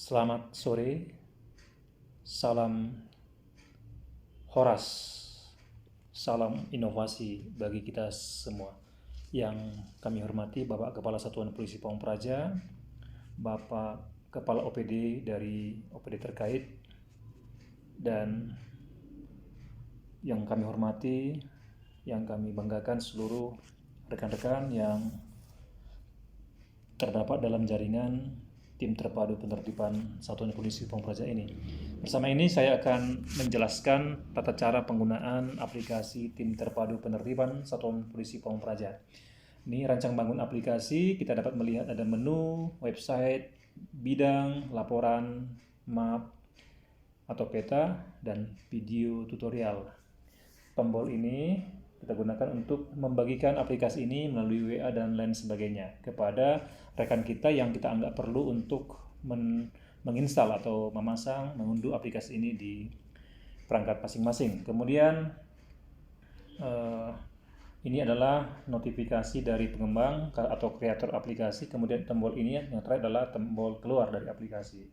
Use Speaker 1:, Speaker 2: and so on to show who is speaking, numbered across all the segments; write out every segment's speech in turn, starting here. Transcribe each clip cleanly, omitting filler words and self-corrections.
Speaker 1: Selamat sore, salam Horas, salam inovasi bagi kita semua. Yang kami hormati Bapak Kepala Satuan Polisi Pamung Praja, Bapak Kepala OPD dari OPD terkait, dan yang kami hormati, yang kami banggakan seluruh rekan-rekan yang terdapat dalam jaringan tim terpadu penertiban Satuan Polisi Pamung Praja ini. Bersama ini saya akan menjelaskan tata cara penggunaan aplikasi tim terpadu penertiban Satuan Polisi Pamung Praja. Ini rancang bangun aplikasi, kita dapat melihat ada menu, website, bidang, laporan, map atau peta, dan video tutorial. Tombol ini kita gunakan untuk membagikan aplikasi ini melalui WA dan lain sebagainya kepada rekan kita yang kita anggap perlu untuk menginstal atau memasang, mengunduh aplikasi ini di perangkat masing-masing. Kemudian ini adalah notifikasi dari pengembang atau kreator aplikasi. Kemudian tombol ini yang terakhir adalah tombol keluar dari aplikasi.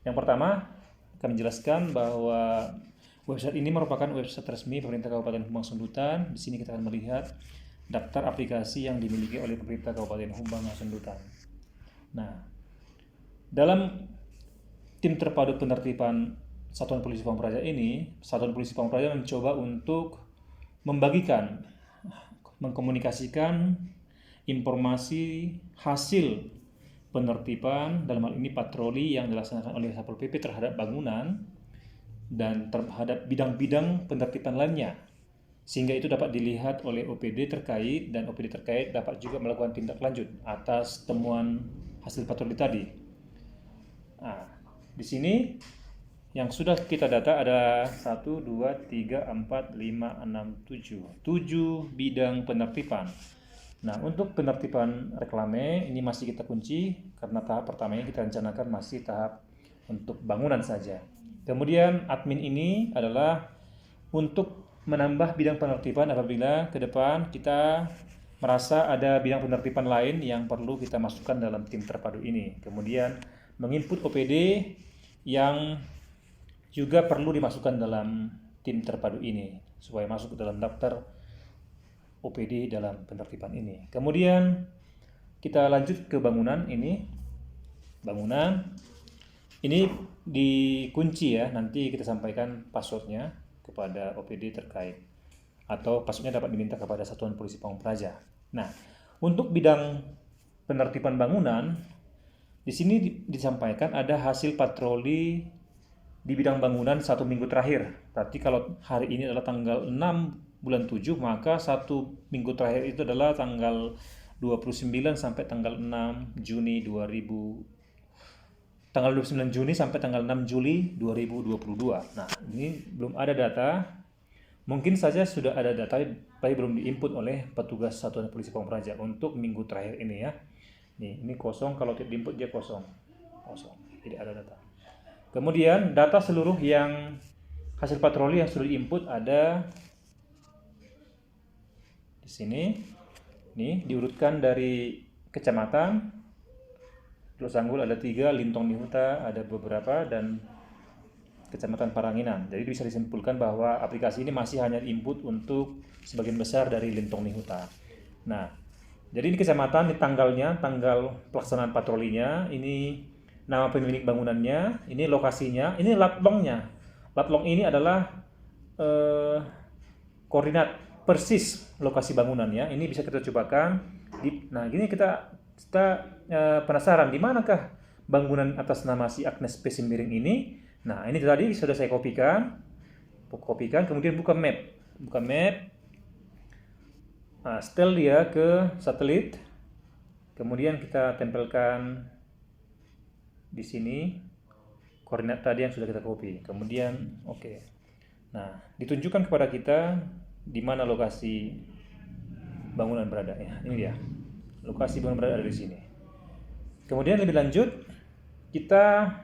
Speaker 1: Yang pertama, kami jelaskan bahwa website ini merupakan website resmi pemerintah Kabupaten Humbang Sundutan. Di sini kita akan melihat daftar aplikasi yang dimiliki oleh pemerintah Kabupaten Humbang Sundutan. Nah, dalam tim terpadu penertiban Satuan Polisi Pamung Praja ini, Satuan Polisi Pamung Praja mencoba untuk membagikan, mengkomunikasikan informasi hasil penertiban, dalam hal ini patroli yang dilaksanakan oleh Satpol PP terhadap bangunan dan terhadap bidang-bidang penertiban lainnya, sehingga itu dapat dilihat oleh OPD terkait, dan OPD terkait dapat juga melakukan tindak lanjut atas temuan hasil patroli tadi. Nah, di sini yang sudah kita data ada 1, 2, 3, 4, 5, 6, 7 bidang penertiban. Nah, untuk penertiban reklame ini masih kita kunci karena tahap pertamanya kita rencanakan masih tahap untuk bangunan saja. Kemudian admin ini adalah untuk menambah bidang penertiban apabila ke depan kita merasa ada bidang penertiban lain yang perlu kita masukkan dalam tim terpadu ini. Kemudian menginput OPD yang juga perlu dimasukkan dalam tim terpadu ini supaya masuk ke dalam daftar OPD dalam penertiban ini. Kemudian kita lanjut ke bangunan ini. Bangunan ini dikunci ya, nanti kita sampaikan passwordnya kepada OPD terkait, atau passwordnya dapat diminta kepada Satuan Polisi Pamung Praja. Nah, untuk bidang penertiban bangunan, di sini disampaikan ada hasil patroli di bidang bangunan 1 minggu terakhir. Berarti kalau hari ini adalah tanggal 6 bulan 7, maka 1 minggu terakhir itu adalah tanggal 29 sampai tanggal 6 Juni 29 Juni sampai tanggal 6 Juli 2022. Nah, ini belum ada data. Mungkin saja sudah ada data, tapi belum diinput oleh petugas Satuan Polisi Pamung Praja untuk minggu terakhir ini ya. Ini kosong, kalau tidak diinput dia kosong. Tidak ada data. Kemudian data seluruh yang hasil patroli yang sudah diinput ada di sini. Nih, diurutkan dari kecamatan. Sanggul ada 3, Lintong Nihuta ada beberapa, dan Kecamatan Paranginan. Jadi bisa disimpulkan bahwa aplikasi ini masih hanya input untuk sebagian besar dari Lintong Nihuta. Nah, jadi ini kecamatan, ini tanggalnya, tanggal pelaksanaan patrolinya, ini nama pemilik bangunannya, ini lokasinya, ini latlongnya. Latlong ini adalah koordinat persis lokasi bangunannya. Ini bisa kita cobakan. Nah, gini kita penasaran di manakah bangunan atas nama si Agnes P. Sembiring ini. Nah, ini tadi sudah saya kopikan, kemudian buka map. Nah, setel dia ke satelit, kemudian kita tempelkan di sini koordinat tadi yang sudah kita copy. Kemudian oke. Nah, ditunjukkan kepada kita di mana lokasi bangunan berada ya. Ini dia. Lokasi bangunan berada di sini. Kemudian lebih lanjut kita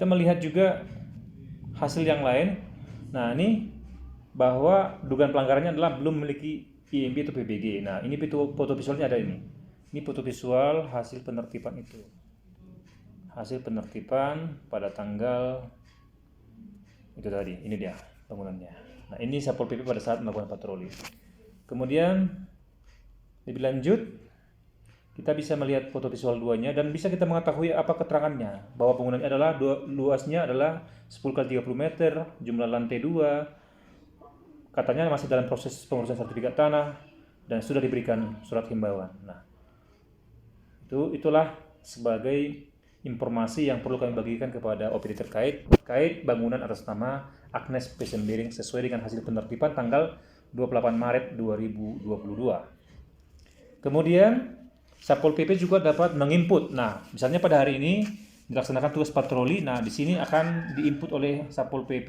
Speaker 1: melihat juga hasil yang lain. Nah, ini bahwa dugaan pelanggarannya adalah belum memiliki IMB atau PBG. Nah, ini foto visualnya ada ini. Ini foto visual hasil penertiban itu. Hasil penertiban pada tanggal itu tadi. Ini dia bangunannya. Nah, ini Satpol PP pada saat melakukan patroli. Kemudian lebih lanjut kita bisa melihat foto visual 2-nya dan bisa kita mengetahui apa keterangannya, bahwa bangunannya adalah luasnya adalah 10 kali 30 meter, jumlah lantai 2, katanya masih dalam proses pengurusan sertifikat tanah dan sudah diberikan surat himbauan. Nah, itulah sebagai informasi yang perlu kami bagikan kepada OPD terkait bangunan atas nama Agnes P. Sembiring sesuai dengan hasil penertiban tanggal 28 Maret 2022. Kemudian Satpol PP juga dapat menginput. Nah, misalnya pada hari ini dilaksanakan tugas patroli. Nah, di sini akan diinput oleh Satpol PP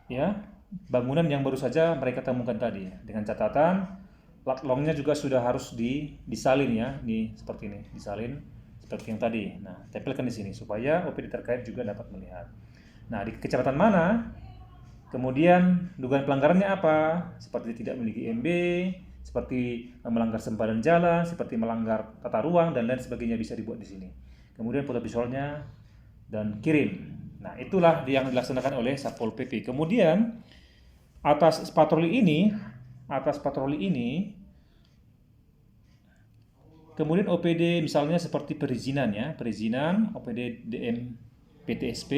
Speaker 1: ya, bangunan yang baru saja mereka temukan tadi dengan catatan plat longnya juga sudah harus disalin ya. Nih seperti ini, disalin seperti yang tadi. Nah, tempelkan di sini supaya OPD terkait juga dapat melihat. Nah, di kecamatan mana? Kemudian dugaan pelanggarannya apa? Seperti tidak memiliki IMB, seperti melanggar sempadan jalan, seperti melanggar tata ruang dan lain sebagainya bisa dibuat di sini. Kemudian foto visualnya dan kirim. Nah, itulah yang dilaksanakan oleh Satpol PP. Kemudian atas patroli ini, kemudian OPD misalnya seperti perizinan ya, perizinan OPD DM PTSP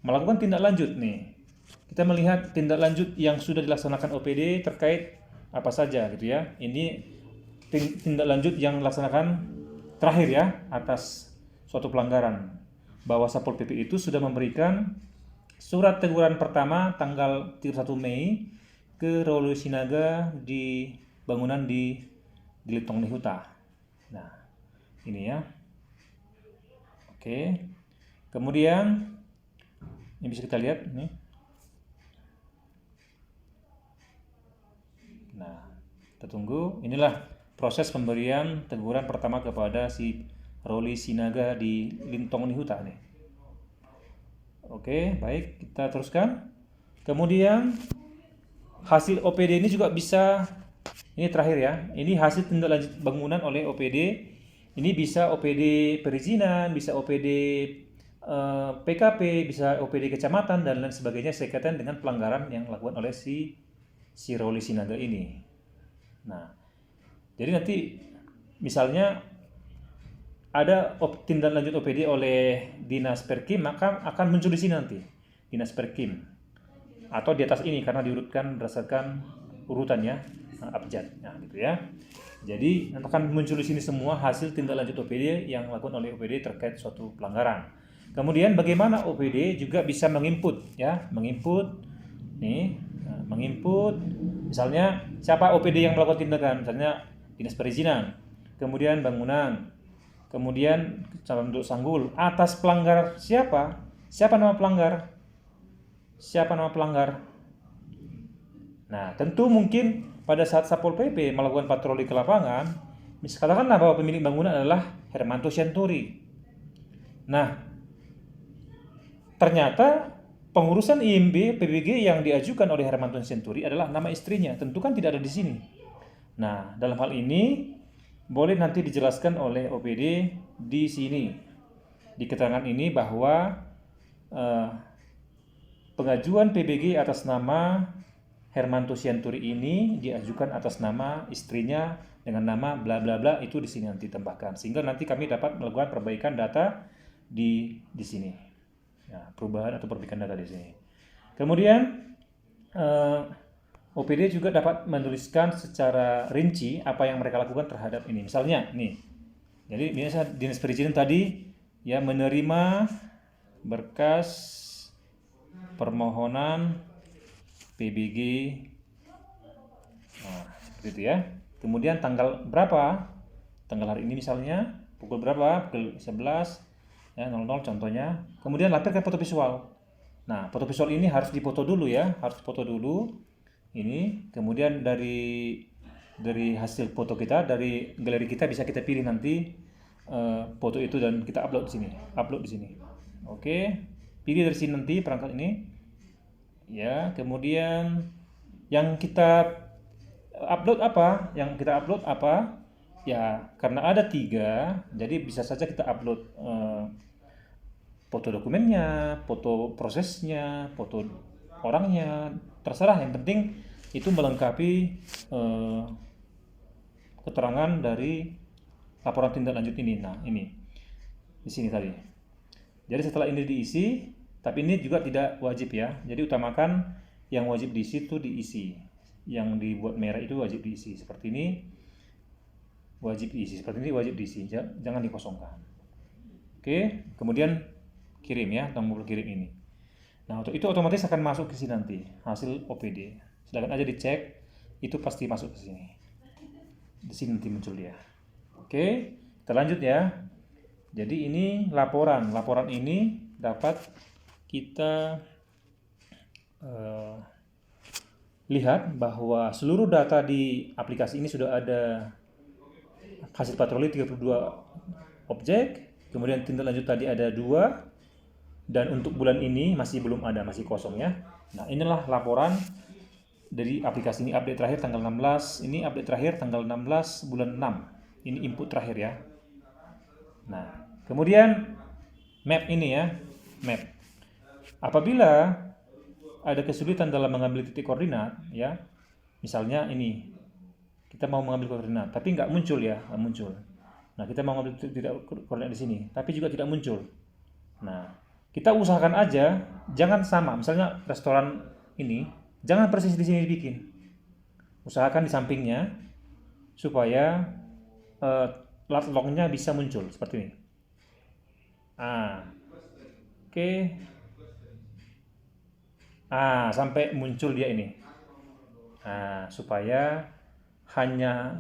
Speaker 1: melakukan tindak lanjut nih. Kita melihat tindak lanjut yang sudah dilaksanakan OPD terkait apa saja gitu ya. Ini tindak lanjut yang dilaksanakan terakhir ya atas suatu pelanggaran, bahwa Satpol PP itu sudah memberikan surat teguran pertama tanggal 31 Mei ke Rolo Sinaga di bangunan di Litong Nihuta. Nah, ini ya. Oke. Kemudian ini bisa kita lihat nih. Nah, kita tunggu. Inilah proses pemberian teguran pertama kepada si Roli Sinaga di Lintong Nihuta nih. Oke, baik, kita teruskan. Kemudian hasil OPD ini juga bisa, ini terakhir ya. Ini hasil tindak lanjut bangunan oleh OPD. Ini bisa OPD perizinan, bisa OPD PKP, bisa OPD kecamatan dan lain sebagainya sekaitan dengan pelanggaran yang dilakukan oleh si Roli Sinaga ini. Nah, jadi nanti misalnya ada tindak lanjut OPD oleh Dinas Perkim, maka akan muncul di sini nanti Dinas Perkim atau di atas ini karena diurutkan berdasarkan urutannya abjad. Nah, gitu ya. Jadi akan muncul di sini semua hasil tindak lanjut OPD yang dilakukan oleh OPD terkait suatu pelanggaran. Kemudian bagaimana OPD juga bisa menginput ya, menginput nih. Menginput misalnya siapa OPD yang melakukan tindakan, misalnya Dinas Perizinan, kemudian bangunan, kemudian calon duduk sanggul, atas pelanggar siapa nama pelanggar, Nah, tentu mungkin pada saat Satpol PP melakukan patroli ke lapangan, katakanlah bahwa pemilik bangunan adalah Hermanto Sianturi. Nah, ternyata pengurusan IMB PBG yang diajukan oleh Hermanto Sianturi adalah nama istrinya, tentu kan tidak ada di sini. Nah, dalam hal ini boleh nanti dijelaskan oleh OPD di sini, di keterangan ini bahwa pengajuan PBG atas nama Hermanto Sianturi ini diajukan atas nama istrinya dengan nama bla bla bla, itu di sini nanti tambahkan sehingga nanti kami dapat melakukan perbaikan data di sini. Ya, perubahan atau perbaikan data di sini. Kemudian OPD juga dapat menuliskan secara rinci apa yang mereka lakukan terhadap ini. Misalnya nih, jadi biasa Dinas Perizinan tadi ya menerima berkas permohonan PBG, nah, seperti itu ya. Kemudian tanggal berapa? Tanggal hari ini misalnya pukul berapa? Pukul 11 ya, 00 contohnya. Kemudian lampirkan foto visual. Nah, foto visual ini harus dipoto dulu ya, harus dipoto dulu. Ini kemudian dari hasil foto kita, dari galeri kita bisa kita pilih nanti foto itu dan kita upload di sini. Oke, pilih dari sini nanti perangkat ini. Ya, kemudian yang kita upload apa? Yang kita upload apa? Ya, karena ada 3, jadi bisa saja kita upload foto dokumennya, foto prosesnya, foto orangnya, terserah. Yang penting itu melengkapi eh, keterangan dari laporan tindak lanjut ini. Nah, ini di sini tadi. Jadi setelah ini diisi, tapi ini juga tidak wajib ya. Jadi utamakan yang wajib diisi itu diisi. Yang dibuat merah itu wajib diisi. Seperti ini wajib diisi, seperti ini wajib diisi. Jangan dikosongkan. Oke, kemudian kirim ya, tombol kirim ini. Nah, itu otomatis akan masuk ke sini nanti, hasil OPD. Silakan aja dicek, itu pasti masuk ke sini. Di sini nanti muncul dia. Oke, kita lanjut ya. Jadi ini laporan ini dapat kita lihat bahwa seluruh data di aplikasi ini sudah ada hasil patroli 32 objek, kemudian tindak lanjut tadi ada 2, dan untuk bulan ini masih belum ada, masih kosong ya. Nah, inilah laporan dari aplikasi ini, update terakhir tanggal 16, ini update terakhir tanggal 16 bulan 6. Ini input terakhir ya. Nah, kemudian map ini ya, map. Apabila ada kesulitan dalam mengambil titik koordinat ya, misalnya ini kita mau mengambil koordinat tapi nggak muncul ya, nggak muncul. Nah, kita mau mengambil titik koordinat di sini tapi juga tidak muncul. Nah, kita usahakan aja jangan sama, misalnya restoran ini jangan persis di sini dibikin, usahakan di sampingnya supaya lognya bisa muncul seperti ini. Oke. Sampai muncul dia ini. Supaya hanya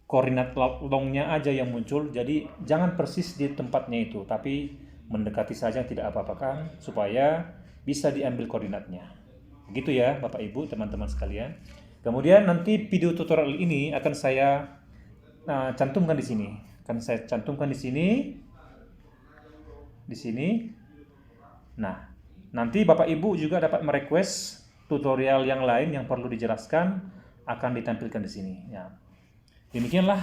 Speaker 1: koordinat longnya aja yang muncul, jadi jangan persis di tempatnya itu, tapi mendekati saja, tidak apa-apakan, supaya bisa diambil koordinatnya. Begitu ya Bapak Ibu, teman-teman sekalian. Kemudian nanti video tutorial ini akan saya cantumkan di sini. Akan saya cantumkan di sini. Di sini. Nah, nanti Bapak Ibu juga dapat merequest tutorial yang lain yang perlu dijelaskan, akan ditampilkan di sini ya. Demikianlah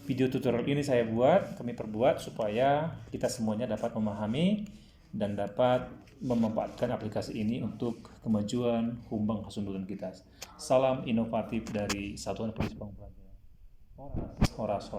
Speaker 1: video tutorial ini kami perbuat supaya kita semuanya dapat memahami dan dapat memanfaatkan aplikasi ini untuk kemajuan Humbang Hasundutan kita. Salam inovatif dari Satuan Polisi Pamung Praja. Horas.